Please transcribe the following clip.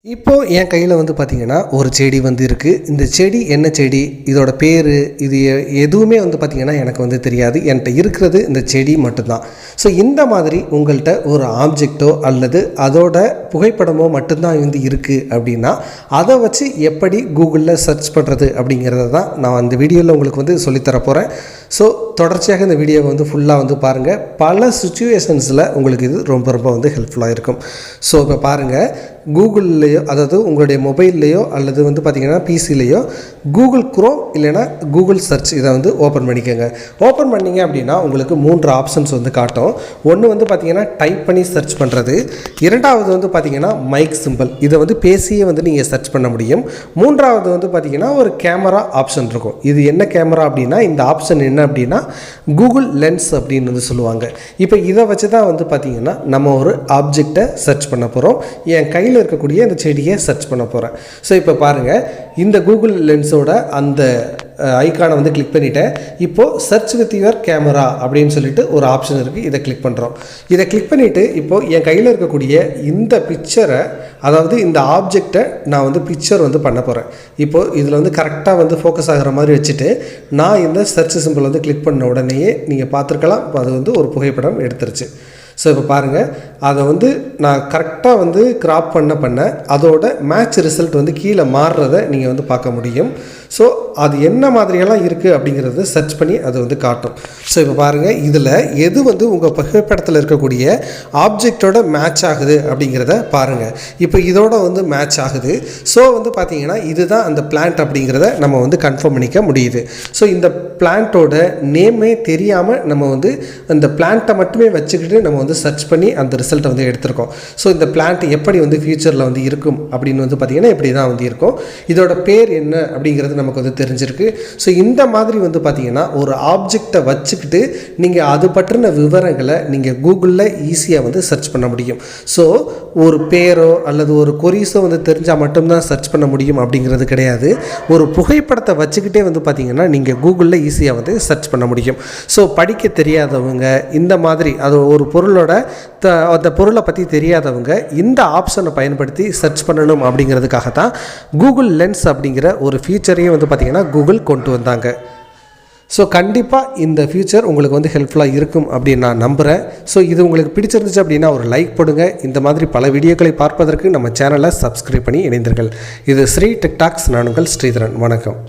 இப்போ என் கையில் வந்து பார்த்திங்கன்னா ஒரு செடி வந்து இருக்குது. இந்த செடி என்ன செடி, இதோட பேர், இது எதுவுமே வந்து பார்த்திங்கன்னா எனக்கு வந்து தெரியாது. என்கிட்ட இருக்கிறது இந்த செடி மட்டும்தான். ஸோ இந்த மாதிரி உங்கள்கிட்ட ஒரு ஆப்ஜெக்டோ அல்லது அதோட புகைப்படமோ மட்டும்தான் வந்து இருக்குது அப்படின்னா அதை வச்சு எப்படி கூகுளில் சர்ச் பண்ணுறது அப்படிங்கிறத தான் நான் அந்த வீடியோவில் உங்களுக்கு வந்து சொல்லித்தர போகிறேன். ஸோ தொடர்ச்சியாக இந்த வீடியோவை வந்து ஃபுல்லாக வந்து பாருங்கள். பல சுச்சுவேஷன்ஸில் உங்களுக்கு இது ரொம்ப ரொம்ப வந்து ஹெல்ப்ஃபுல்லாக இருக்கும். ஸோ இப்போ பாருங்கள், கூகுள்லேயோ அதாவது உங்களுடைய மொபைல்லையோ அல்லது வந்து பார்த்திங்கன்னா பிசிலேயோ கூகுள் குரோம் இல்லைனா கூகுள் சர்ச் இதை வந்து ஓப்பன் பண்ணிக்கோங்க. ஓப்பன் பண்ணிங்க அப்படின்னா உங்களுக்கு 3 ஆப்ஷன்ஸ் வந்து காட்டும். ஒன்று வந்து பார்த்திங்கன்னா டைப் பண்ணி சர்ச் பண்ணுறது, இரண்டாவது வந்து பார்த்திங்கன்னா மைக் சிம்பிள், இதை வந்து பேசியே வந்து நீங்கள் சர்ச் பண்ண முடியும். மூன்றாவது வந்து பார்த்திங்கன்னா ஒரு கேமரா ஆப்ஷன் இருக்கும். இது என்ன கேமரா அப்படின்னா இந்த ஆப்ஷன் என்ன அப்படின்னா கூகுள் லென்ஸ் அப்படின்னு வந்து சொல்லுவாங்க. இப்போ இதை வச்சு தான் வந்து பார்த்திங்கன்னா நம்ம ஒரு ஆப்ஜெக்டை சர்ச் பண்ண போகிறோம். என் கையில் இருக்கக்கூடிய இந்த செடியை சர்ச் பண்ண போகிறேன். ஸோ இப்போ பாருங்கள், இந்த கூகுள் லென்ஸோட அந்த ஐக்கானை வந்து கிளிக் பண்ணிவிட்டேன். இப்போது சர்ச் வித் யுவர் கேமரா அப்படின்னு சொல்லிட்டு ஒரு ஆப்ஷன் இருக்குது. இதை கிளிக் பண்ணுறோம். இதை கிளிக் பண்ணிவிட்டு இப்போது என் கையில் இருக்கக்கூடிய இந்த பிக்சரை, அதாவது இந்த ஆப்ஜெக்டை நான் வந்து பிக்சர் வந்து பண்ண போகிறேன். இப்போது இதில் வந்து கரெக்டாக வந்து ஃபோக்கஸ் ஆகிற மாதிரி வச்சுட்டு நான் இந்த சர்ச் சிம்பிள் வந்து கிளிக் பண்ண உடனேயே நீங்கள் பார்த்துருக்கலாம், அது வந்து ஒரு புகைப்படம் எடுத்துருச்சு. ஸோ இப்போ பாருங்கள், அதை வந்து நான் கரெக்டாக வந்து கிராப் பண்ண அதோட மேட்ச் ரிசல்ட் வந்து கீழே மாறுறதை நீங்கள் வந்து பார்க்க முடியும். ஸோ அது என்ன மாதிரியெல்லாம் இருக்குது அப்படிங்கிறத சர்ச் பண்ணி அது வந்து காட்டும். ஸோ இப்போ பாருங்கள், இதில் எது வந்து உங்கள் புகைப்படத்தில் இருக்கக்கூடிய ஆப்ஜெக்டோட மேட்ச் ஆகுது அப்படிங்கிறத பாருங்கள். இப்போ இதோட வந்து மேட்ச் ஆகுது. ஸோ வந்து பார்த்திங்கன்னா இதுதான் அந்த பிளான்ட் அப்படிங்கிறத நம்ம வந்து கன்ஃபார்ம் பண்ணிக்க முடியுது. ஸோ இந்த பிளான்ட்டோட நேமே தெரியாமல் நம்ம வந்து அந்த பிளான்ட்டை மட்டுமே வச்சுக்கிட்டு நம்ம வந்து சர்ச் பண்ணி அந்த ரிசல்ட்டை வந்து எடுத்திருக்கோம். ஸோ இந்த பிளான்ட் எப்படி வந்து ஃபியூச்சரில் வந்து இருக்கும் அப்படின்னு வந்து பார்த்திங்கன்னா இப்படி தான் வந்து இருக்கும். இதோட பேர் என்ன அப்படிங்கிறது நமக்கு வந்து தெரிஞ்சிருக்கு. ஸோ இந்த மாதிரி வந்து பார்த்திங்கன்னா ஒரு ஆப்ஜெக்டை வச்சுக்கிட்டு நீங்கள் அது பற்றின விவரங்களை நீங்கள் கூகுளில் ஈஸியாக வந்து சர்ச் பண்ண முடியும். ஸோ ஒரு பேரோ அல்லது ஒரு கொரீஸோ வந்து தெரிஞ்சால் மட்டும்தான் சர்ச் பண்ண முடியும் அப்படிங்கிறது கிடையாது. ஒரு புகைப்படத்தை வச்சுக்கிட்டே வந்து பார்த்திங்கன்னா நீங்கள் கூகுளில் ஈஸியாக வந்து சர்ச் பண்ண முடியும். ஸோ படிக்க தெரியாதவங்க, இந்த மாதிரி அது ஒரு பொருளோட அந்த பொருளை பற்றி தெரியாதவங்க இந்த ஆப்ஷனை பயன்படுத்தி சர்ச் பண்ணணும் அப்படிங்கிறதுக்காக தான் கூகுள் லென்ஸ் அப்படிங்கிற ஒரு ஃபீச்சரையும் வந்து பார்த்திங்கன்னா கூகுள் கொண்டு வந்தாங்க. ஸோ கண்டிப்பாக இந்த ஃபியூச்சர் உங்களுக்கு வந்து ஹெல்ப்ஃபுல்லாக இருக்கும் அப்படின்னு நான் நம்புகிறேன். ஸோ இது உங்களுக்கு பிடிச்சிருந்துச்சு அப்படின்னா ஒரு லைக் போடுங்க. இந்த மாதிரி பல வீடியோக்களை பார்ப்பதற்கு நம்ம சேனலை சப்ஸ்கிரைப் பண்ணி இணைந்தீர்கள். இது ஸ்ரீ டிக்டாக்ஸ். நான் உங்கள் ஸ்ரீதரன். வணக்கம்.